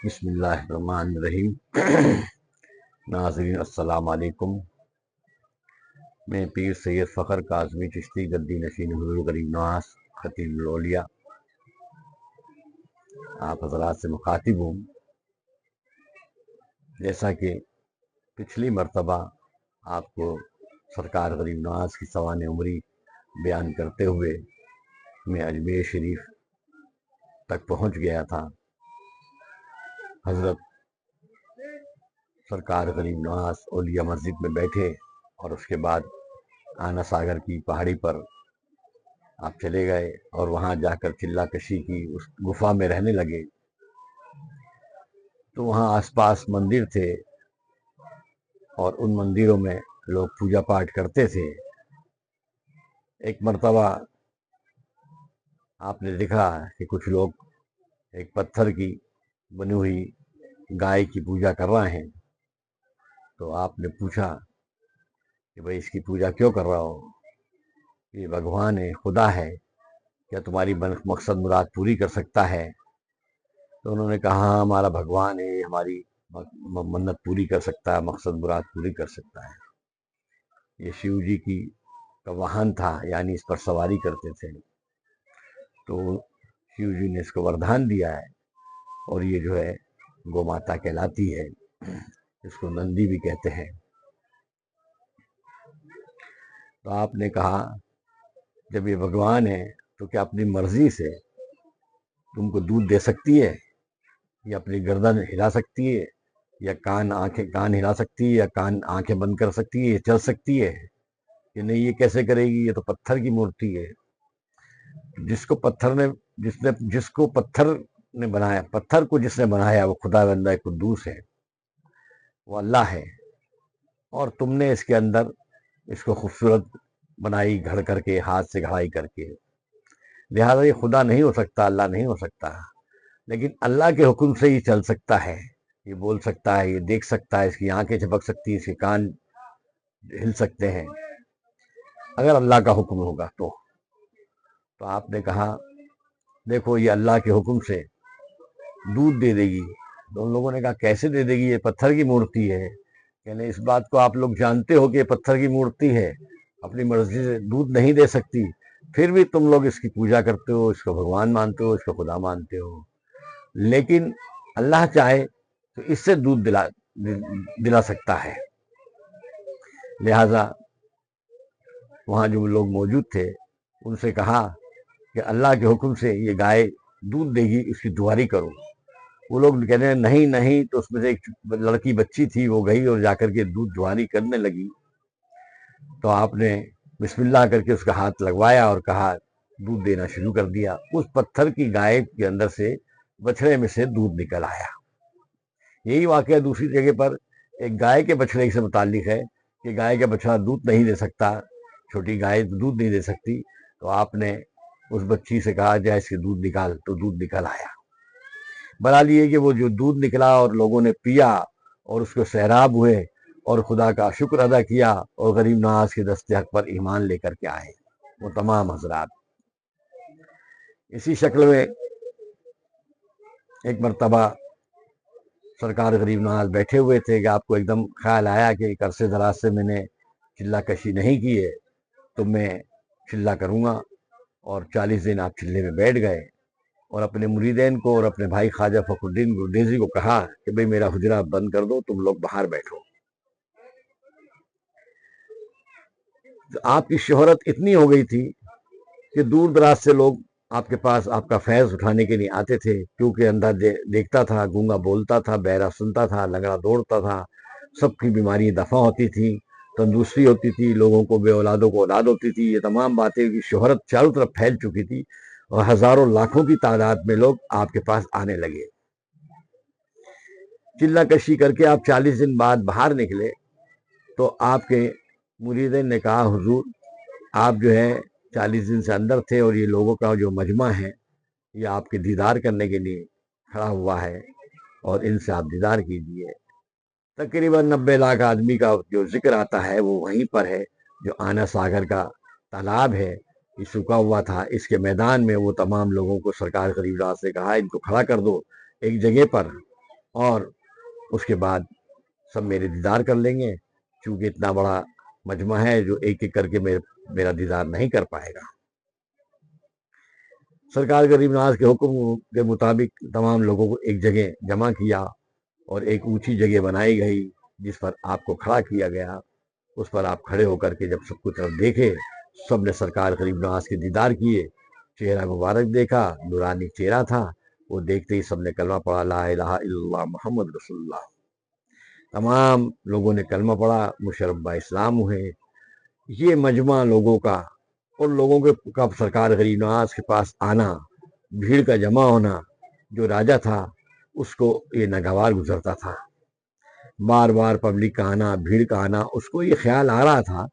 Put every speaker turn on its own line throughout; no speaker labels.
بسم اللہ الرحمن الرحیم۔ ناظرین السلام علیکم۔ میں پیر سید فخر کاظمی چشتی گدی نشین حضور غریب نواز خطیب الاولیاء آپ حضرات سے مخاطب ہوں۔ جیسا کہ پچھلی مرتبہ آپ کو سرکار غریب نواز کی سوانح عمری بیان کرتے ہوئے میں اجمیر شریف تک پہنچ گیا تھا۔ حضرت سرکار غریب نواز اولیاء مسجد میں بیٹھے اور اس کے بعد آنا ساگر کی پہاڑی پر آپ چلے گئے اور وہاں جا کر چلہ کشی کی اس گفا میں رہنے لگے۔ تو وہاں آس پاس مندر تھے اور ان مندروں میں لوگ پوجا پاٹ کرتے تھے۔ ایک مرتبہ آپ نے دیکھا کہ کچھ لوگ ایک پتھر کی بنی ہوئی گائے کی پوجا کر رہے ہیں۔ تو آپ نے پوچھا کہ بھئی اس کی پوجا کیوں کر رہا ہو؟ یہ بھگوان ہے، خدا ہے، کیا تمہاری مقصد مراد پوری کر سکتا ہے؟ تو انہوں نے کہا ہاں ہمارا بھگوان ہے، ہماری منت پوری کر سکتا ہے، مقصد مراد پوری کر سکتا ہے۔ یہ شیو جی کی کا واہن تھا، یعنی اس پر سواری کرتے تھے۔ تو شیو جی نے اس کو وردھان دیا ہے اور یہ جو ہے گو ماتا کہلاتی ہے، اس کو نندی بھی کہتے ہیں۔ تو آپ نے کہا جب یہ بھگوان ہے تو کیا اپنی مرضی سے تم کو دودھ دے سکتی ہے، یا اپنی گردن ہلا سکتی ہے، یا کان ہلا سکتی ہے، یا آنکھیں بند کر سکتی ہے، یہ چل سکتی ہے کہ نہیں؟ یہ کیسے کرے گی؟ یہ تو پتھر کی مورتی ہے۔ جس کو پتھر نے بنایا، پتھر کو جس نے بنایا وہ خدا بندہ قدوس ہے، وہ اللہ ہے، اور تم نے اس کے اندر اس کو خوبصورت بنائی گھڑ کر کے، ہاتھ سے گھڑائی کر کے، لہذا یہ خدا نہیں ہو سکتا، اللہ نہیں ہو سکتا۔ لیکن اللہ کے حکم سے ہی چل سکتا ہے، یہ بول سکتا ہے، یہ دیکھ سکتا ہے، اس کی آنکھیں جھپک سکتی ہیں، اس کے کان ہل سکتے ہیں، اگر اللہ کا حکم ہوگا تو آپ نے کہا دیکھو یہ اللہ کے حکم سے دودھ دے دے گی۔ تو ان لوگوں نے کہا کیسے دے دے گی؟ یہ پتھر کی مورتی ہے۔ یعنی اس بات کو آپ لوگ جانتے ہو کہ یہ پتھر کی مورتی ہے، اپنی مرضی سے دودھ نہیں دے سکتی، پھر بھی تم لوگ اس کی پوجا کرتے ہو، اس کو بھگوان مانتے ہو، اس کو خدا مانتے ہو۔ لیکن اللہ چاہے تو اس سے دودھ دلا سکتا ہے۔ لہذا وہاں جو لوگ موجود تھے ان سے کہا کہ اللہ کے حکم سے یہ گائے دودھ دے گی، اس کی دعاری کرو۔ وہ لوگ کہتے ہیں نہیں نہیں، تو اس میں سے ایک لڑکی بچی تھی، وہ گئی اور جا کر کے دودھ دعاری کرنے لگی۔ تو آپ نے بسم اللہ کر کے اس کا ہاتھ لگوایا اور کہا، دودھ دینا شروع کر دیا۔ اس پتھر کی گائے کے اندر سے بچڑے میں سے دودھ نکل آیا۔ یہی واقعہ دوسری جگہ پر ایک گائے کے بچڑے سے متعلق ہے کہ گائے کا بچڑا دودھ نہیں دے سکتا، چھوٹی گائے دودھ نہیں دے سکتی۔ تو آپ نے اس بچی سے کہا جائے اس کے دودھ نکال، تو دودھ نکل آیا۔ بہرحال یہ کہ وہ جو دودھ نکلا اور لوگوں نے پیا اور اس کو سیراب ہوئے اور خدا کا شکر ادا کیا اور غریب نواز کے دست حق پر ایمان لے کر کے آئے وہ تمام حضرات۔ اسی شکل میں ایک مرتبہ سرکار غریب نواز بیٹھے ہوئے تھے کہ آپ کو ایک دم خیال آیا کہ ایک عرصے دراز سے میں نے چلہ کشی نہیں کی ہے تو میں چلہ کروں گا، اور 40 دن آپ چلے میں بیٹھ گئے اور اپنے مریدین کو اور اپنے بھائی خواجہ فخر الدین گردیزی کو کہا کہ بھئی میرا حجرہ بند کر دو، تم لوگ باہر بیٹھو۔ آپ کی شہرت اتنی ہو گئی تھی کہ دور دراز سے لوگ آپ کے پاس آپ کا فیض اٹھانے کے لیے آتے تھے، کیونکہ اندھا دیکھتا تھا، گونگا بولتا تھا، بہرا سنتا تھا، لنگڑا دوڑتا تھا، سب کی بیماری دفع ہوتی تھی، تندرستی ہوتی تھی، لوگوں کو بے اولادوں کو اولاد ہوتی تھی۔ یہ تمام باتیں کی شہرت چاروں طرف پھیل چکی تھی اور ہزاروں لاکھوں کی تعداد میں لوگ آپ کے پاس آنے لگے۔ چلہ کشی کر کے آپ 40 دن بعد باہر نکلے تو آپ کے مریدین نے کہا حضور آپ جو ہے 40 دن سے اندر تھے اور یہ لوگوں کا جو مجمع ہے یہ آپ کے دیدار کرنے کے لیے کھڑا ہوا ہے اور ان سے آپ دیدار کیجیے۔ تقریباً 90 لاکھ آدمی کا جو ذکر آتا ہے وہ وہیں پر ہے، جو آنا ساگر کا تالاب ہے، یہ سوکھا ہوا تھا، اس کے میدان میں وہ تمام لوگوں کو سرکار غریب نواز سے کہا ان کو کھڑا کر دو ایک جگہ پر، اور اس کے بعد سب میرے دیدار کر لیں گے، چونکہ اتنا بڑا مجمع ہے جو ایک ایک کر کے میرا دیدار نہیں کر پائے گا۔ سرکار غریب نواز کے حکم کے مطابق تمام لوگوں کو ایک جگہ جمع کیا اور ایک اونچی جگہ بنائی گئی جس پر آپ کو کھڑا کیا گیا۔ اس پر آپ کھڑے ہو کر کے جب سب کو طرف دیکھے، سب نے سرکار غریب نواز کے دیدار کیے، چہرہ مبارک دیکھا، نورانی چہرہ تھا، وہ دیکھتے ہی سب نے کلمہ پڑھا، لا الہ الا اللہ محمد رسول اللہ۔ تمام لوگوں نے کلمہ پڑھا، مشرف با اسلام ہوئے۔ یہ مجمع لوگوں کا اور لوگوں کے کا سرکار غریب نواز کے پاس آنا، بھیڑ کا جمع ہونا، جو راجہ تھا اس کو یہ ناگوار گزرتا تھا۔ بار بار پبلک کا آنا، بھیڑ کا آنا، اس کو یہ خیال آ رہا تھا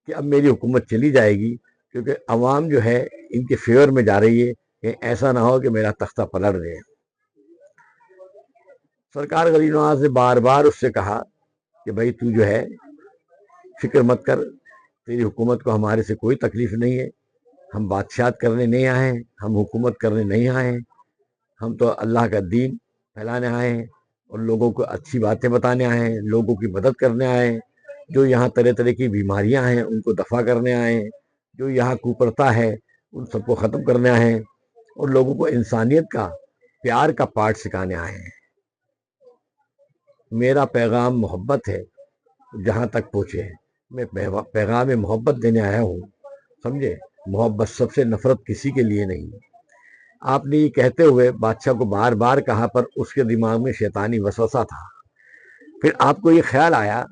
کہ اب میری حکومت چلی جائے گی، کیونکہ عوام جو ہے ان کے فیور میں جا رہی ہے کہ ایسا نہ ہو کہ میرا تختہ پلٹ دے۔ سرکار غریب نواز نے بار بار اس سے کہا کہ بھائی تو جو ہے فکر مت کر، تیری حکومت کو ہمارے سے کوئی تکلیف نہیں ہے، ہم بادشاہت کرنے نہیں آئے ہیں، ہم حکومت کرنے نہیں آئے ہیں، ہم تو اللہ کا دین پھیلانے آئے ہیں اور لوگوں کو اچھی باتیں بتانے آئے ہیں، لوگوں کی مدد کرنے آئے ہیں، جو یہاں طرح طرح کی بیماریاں ہیں ان کو دفع کرنے آئے ہیں، جو یہاں کوپرتا ہے ان سب کو ختم کرنے آئے ہیں، اور لوگوں کو انسانیت کا، پیار کا پاٹھ سکھانے آئے ہیں۔ میرا پیغام محبت ہے، جہاں تک پہنچے میں پیغام محبت دینے آیا ہوں، سمجھے؟ محبت سب سے، نفرت کسی کے لیے نہیں۔ آپ نے یہ کہتے ہوئے بادشاہ کو بار بار کہا، پر اس کے دماغ میں شیطانی وسوسہ تھا۔ پھر آپ کو یہ خیال آیا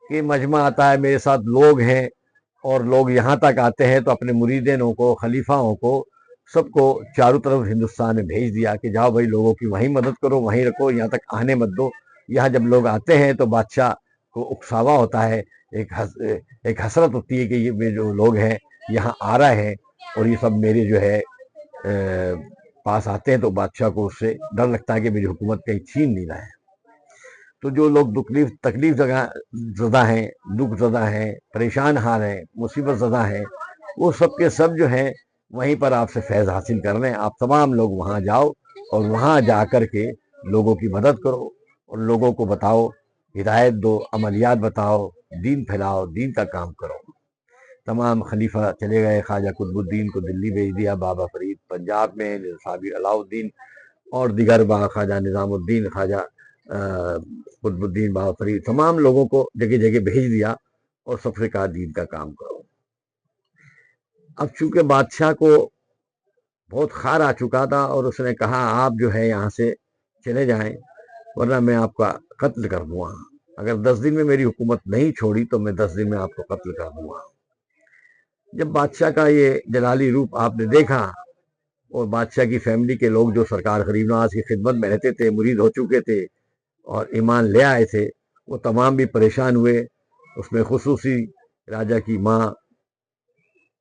کہ مجمع آتا ہے، میرے ساتھ لوگ ہیں اور لوگ یہاں تک آتے ہیں، تو اپنے مریدینوں کو، خلیفاؤں کو، سب کو چاروں طرف ہندوستان میں بھیج دیا کہ جاؤ بھائی لوگوں کی وہیں مدد کرو، وہیں رکھو، یہاں تک آنے مت دو۔ یہاں جب لوگ آتے ہیں تو بادشاہ کو اکساوا ہوتا ہے، ایک حسرت ہوتی ہے کہ یہ جو لوگ ہیں یہاں آ رہے ہیں اور یہ سب میرے جو ہے پاس آتے ہیں، تو بادشاہ کو اس سے ڈر لگتا ہے کہ میری حکومت کہیں چھین نہیں رہا ہے۔ تو جو لوگ تکلیف زدہ ہیں، دکھ زدہ ہیں، پریشان حال ہیں، مصیبت زدہ ہیں، وہ سب کے سب جو ہیں وہیں پر آپ سے فیض حاصل کر رہے ہیں۔ آپ تمام لوگ وہاں جاؤ اور وہاں جا کر کے لوگوں کی مدد کرو اور لوگوں کو بتاؤ، ہدایت دو، عملیات بتاؤ، دین پھیلاؤ، دین کا کام کرو۔ تمام خلیفہ چلے گئے، خواجہ قطب الدین کو دلی بھیج دیا، بابا فرید پنجاب میں، صابر علاؤالدین اور دیگر خواجہ نظام الدین، خواجہ قطب الدین، بابا فرید، تمام لوگوں کو جگہ جگہ بھیج دیا اور سب سے کہا دین کا کام کرو۔ اب چونکہ بادشاہ کو بہت خار آ چکا تھا اور اس نے کہا آپ جو ہے یہاں سے چلے جائیں ورنہ میں آپ کا قتل کر دوں گا، اگر 10 دن میں میری حکومت نہیں چھوڑی تو میں 10 دن میں آپ کو قتل کر دوں گا۔ جب بادشاہ کا یہ جلالی روپ آپ نے دیکھا اور بادشاہ کی فیملی کے لوگ جو سرکار غریب نواز کی خدمت میں رہتے تھے، مرید ہو چکے تھے اور ایمان لے آئے تھے، وہ تمام بھی پریشان ہوئے۔ اس میں خصوصی راجہ کی ماں،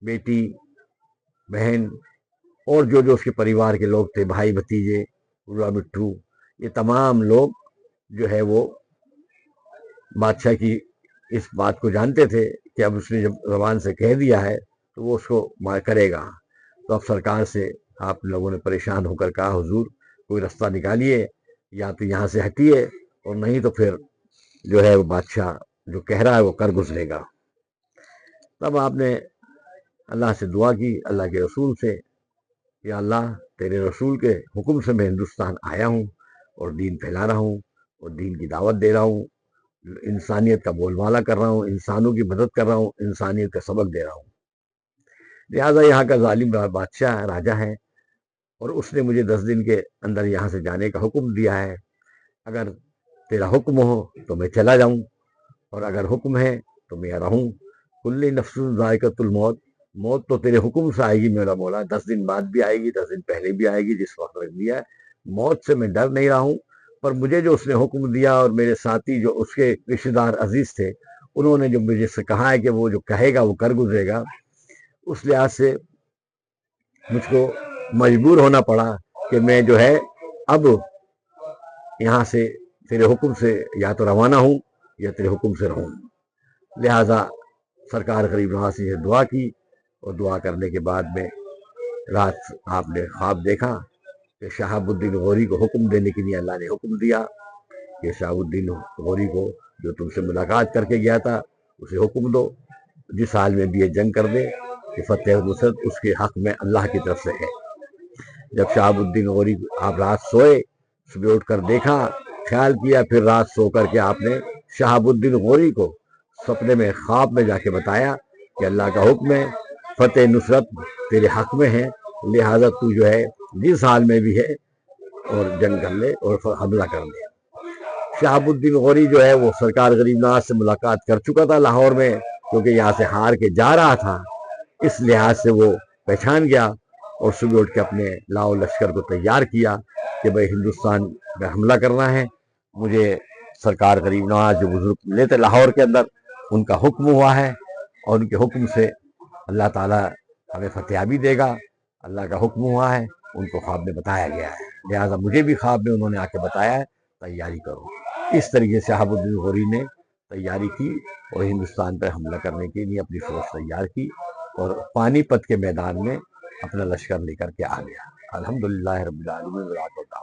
بیٹی، بہن اور جو اس کے پریوار کے لوگ تھے، بھائی بھتیجے، روڑا مٹھو، یہ تمام لوگ جو ہے وہ بادشاہ کی اس بات کو جانتے تھے کہ اب اس نے جب زبان سے کہہ دیا ہے تو وہ اس کو کرے گا۔ تو اب سرکار سے آپ لوگوں نے پریشان ہو کر کہا حضور کوئی رستہ نکالیے، یا تو یہاں سے ہٹیے اور نہیں تو پھر جو ہے وہ بادشاہ جو کہہ رہا ہے وہ کر گزرے گا۔ تب آپ نے اللہ سے دعا کی، اللہ کے رسول سے، یا اللہ تیرے رسول کے حکم سے میں ہندوستان آیا ہوں اور دین پھیلا رہا ہوں اور دین کی دعوت دے رہا ہوں، انسانیت کا بول بالا کر رہا ہوں، انسانوں کی مدد کر رہا ہوں، انسانیت کا سبق دے رہا ہوں۔ لہٰذا یہاں کا ظالم بادشاہ راجہ ہے اور اس نے مجھے 10 دن کے اندر یہاں سے جانے کا حکم دیا ہے، اگر تیرا حکم ہو تو میں چلا جاؤں اور اگر حکم ہے تو میں رہوں۔ کل نفس ذائقۃ الموت، موت تو تیرے حکم سے آئے گی میرا مولا، 10 دن بعد بھی آئے گی، 10 دن پہلے بھی آئے گی، جس وقت رکھ دیا ہے۔ موت سے میں ڈر نہیں رہا ہوں، پر مجھے جو اس نے حکم دیا اور میرے ساتھی جو اس کے رشتہ دار عزیز تھے انہوں نے جو مجھے سے کہا ہے کہ وہ جو کہے گا وہ کر گزرے گا، اس لحاظ سے مجھ کو مجبور ہونا پڑا کہ میں جو ہے اب یہاں سے تیرے حکم سے یا تو روانہ ہوں یا تیرے حکم سے رہوں۔ لہٰذا سرکار غریب نواز سے دعا کی اور دعا کرنے کے بعد میں رات آپ نے خواب دیکھا کہ شہاب الدین غوری کو حکم دینے کے لیے اللہ نے حکم دیا کہ شہاب الدین غوری کو جو تم سے ملاقات کر کے گیا تھا اسے حکم دو جس حال میں بھی یہ جنگ کر دے کہ فتح و نصرت اس کے حق میں اللہ کی طرف سے ہے۔ جب شہاب الدین غوری آپ رات سوئے، صبح اٹھ کر دیکھا، خیال کیا، پھر رات سو کر کے آپ نے شہاب الدین غوری کو سپنے میں خواب میں جا کے بتایا کہ اللہ کا حکم ہے، فتح نصرت تیرے حق میں ہے، لہٰذا تو جو ہے جس حال میں بھی ہے اور جنگ کر لے اور حملہ کر لے۔ شہاب الدین غوری جو ہے وہ سرکار غریب نواز سے ملاقات کر چکا تھا لاہور میں، کیونکہ یہاں سے ہار کے جا رہا تھا، اس لحاظ سے وہ پہچان گیا اور صبح اٹھ کے اپنے لاؤ لشکر کو تیار کیا کہ بھائی ہندوستان میں حملہ کرنا ہے، مجھے سرکار غریب نواز جو بزرگ ملے تھے لاہور کے اندر ان کا حکم ہوا ہے اور ان کے حکم سے اللہ تعالیٰ ہمیں فتحیابی دے گا، اللہ کا حکم ہوا ہے، ان کو خواب میں بتایا گیا ہے، لہٰذا مجھے بھی خواب میں انہوں نے آ کے بتایا ہے تیاری کرو۔ اس طریقے سے شہاب الدین غوری نے تیاری کی اور ہندوستان پر حملہ کرنے کے لیے اپنی فوج تیار کی اور پانی پت کے میدان میں اپنا لشکر لے کر کے آ گیا۔ الحمدللہ رب العالمین۔